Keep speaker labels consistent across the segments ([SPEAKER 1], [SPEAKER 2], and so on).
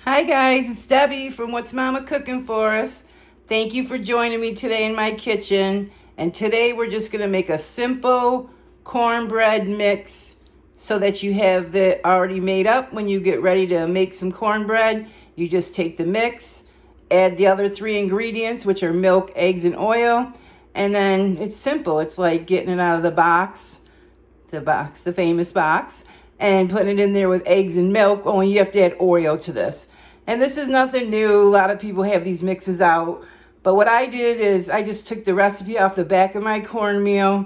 [SPEAKER 1] Hi guys, it's Debbie from What's Mama Cooking For Us. Thank you for joining me today in my kitchen. And today we're just going to make a simple cornbread mix so that you have it already made up. When you get ready to make some cornbread, you just take the mix, add the other three ingredients, which are milk, eggs, and oil. And then it's simple. It's like getting it out of the famous box, and putting it in there with eggs and milk, only you have to add Oreo to this. And this is nothing new. A lot of people have these mixes out. But what I did is I just took the recipe off the back of my cornmeal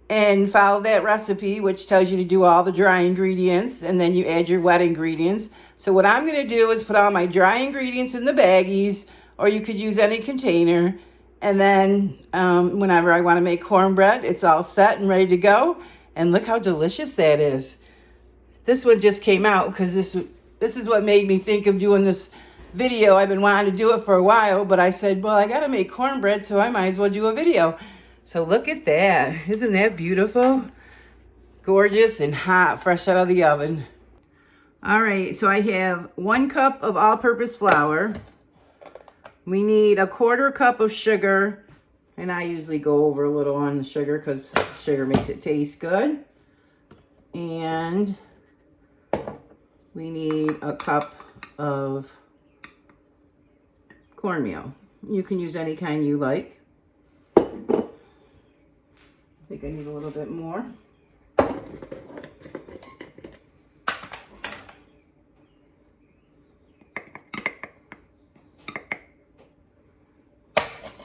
[SPEAKER 1] and followed that recipe, which tells you to do all the dry ingredients, and then you add your wet ingredients. So what I'm going to do is put all my dry ingredients in the baggies, or you could use any container. And then whenever I want to make cornbread, it's all set and ready to go. And look how delicious that is. This one just came out because this is what made me think of doing this video. I've been wanting to do it for a while, but I said, well, I got to make cornbread, so I might as well do a video. So look at that. Isn't that beautiful? Gorgeous and hot, fresh out of the oven. All right, so I have 1 cup of all-purpose flour. We need 1/4 cup of sugar. And I usually go over a little on the sugar because sugar makes it taste good. And we need 1 cup of cornmeal. You can use any kind you like. I think I need a little bit more.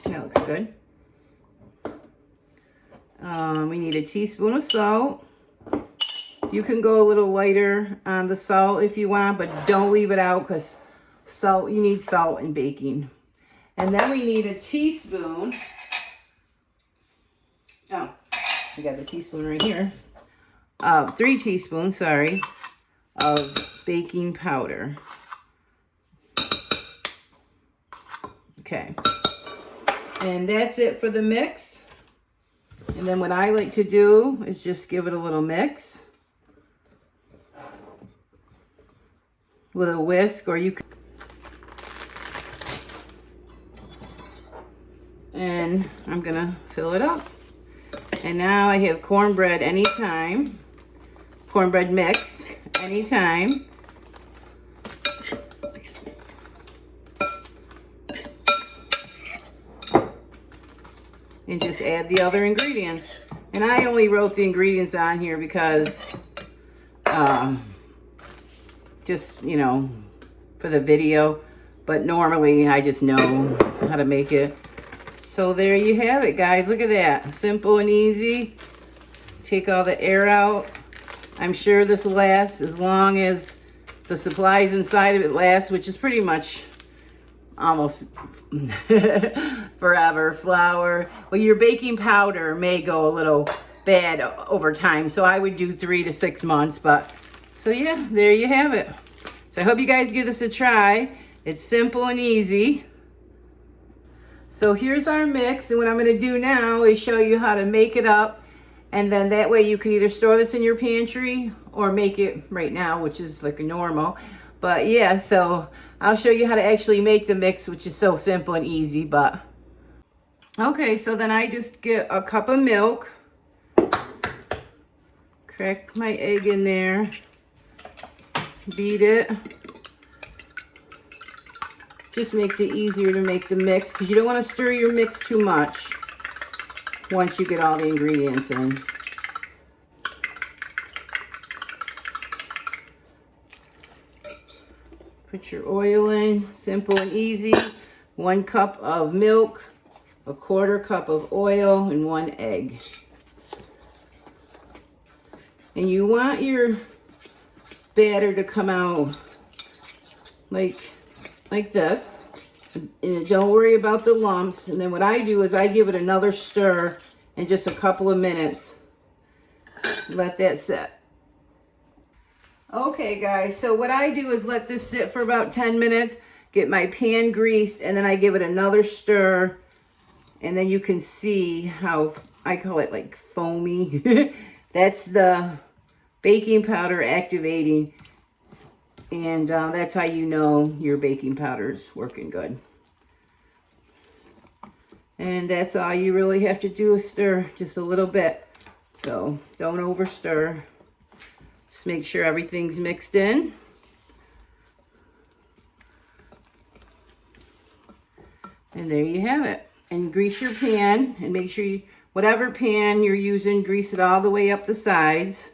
[SPEAKER 1] That looks good. We need 1 teaspoon of salt. You can go a little lighter on the salt if you want, but don't leave it out because you need salt in baking. And then we need 1 teaspoon. Oh, I got the teaspoon right here. 3 teaspoons, sorry, of baking powder. Okay. And that's it for the mix. And then what I like to do is just give it a little mix with a whisk, or you can. And I'm gonna fill it up. And now I have cornbread anytime, cornbread mix anytime. And just add the other ingredients. And I only wrote the ingredients on here because just, you know, for the video, but normally I just know how to make it. So there you have it, guys. Look at that. Simple and easy. Take all the air out. I'm sure this will last as long as the supplies inside of it last, which is pretty much almost forever. Flour, well, your baking powder may go a little bad over time, so I would do 3 to 6 months. But so yeah, there you have it. So I hope you guys give this a try. It's simple and easy. So here's our mix, and what I'm going to do now is show you how to make it up, and then that way you can either store this in your pantry or make it right now, which is like a normal. But yeah, so I'll show you how to actually make the mix, which is so simple and easy. But okay, so then I just get 1 cup of milk, crack my egg in there, beat it. Just makes it easier to make the mix because you don't want to stir your mix too much once you get all the ingredients in. Put your oil in, simple and easy. 1 cup of milk, 1/4 cup of oil, and 1 egg. And you want your batter to come out like this. And don't worry about the lumps. And then what I do is I give it another stir in just a couple of minutes. Let that set. Okay guys, so what I do is let this sit for about 10 minutes, get my pan greased, and then I give it another stir. And then you can see how, I call it like foamy. That's the baking powder activating. And that's how you know your baking powder's working good. And that's all you really have to do is stir just a little bit. So don't over stir. Just make sure everything's mixed in. And there you have it. And grease your pan and make sure you, whatever pan you're using, grease it all the way up the sides.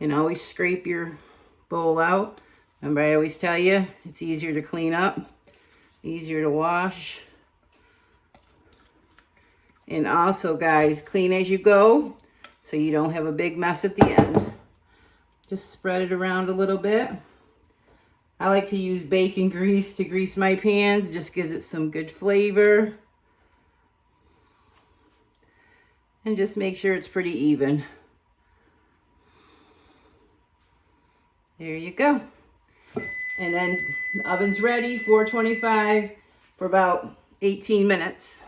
[SPEAKER 1] And always scrape your bowl out. Remember, I always tell you, it's easier to clean up, easier to wash. And also, guys, clean as you go so you don't have a big mess at the end. Just spread it around a little bit. I like to use bacon grease to grease my pans. It just gives it some good flavor. And just make sure it's pretty even. There you go. And then the oven's ready, 425 for about 18 minutes.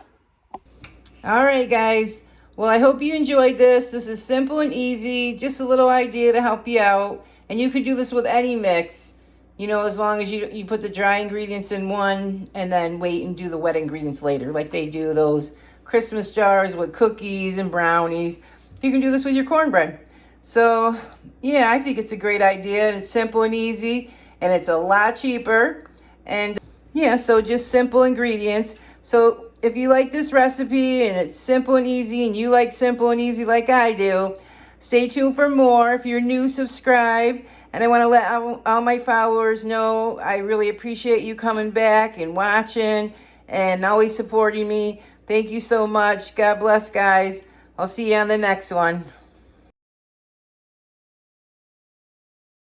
[SPEAKER 1] All right, guys. Well, I hope you enjoyed this. This is simple and easy, just a little idea to help you out. And you can do this with any mix, you know, as long as you put the dry ingredients in one and then wait and do the wet ingredients later, like they do those Christmas jars with cookies and brownies. You can do this with your cornbread. So, yeah, I think it's a great idea. And it's simple and easy, and it's a lot cheaper. And, yeah, so just simple ingredients. So if you like this recipe and it's simple and easy and you like simple and easy like I do, stay tuned for more. If you're new, subscribe. And I want to let all my followers know I really appreciate you coming back and watching and always supporting me. Thank you so much. God bless, guys. I'll see you on the next one.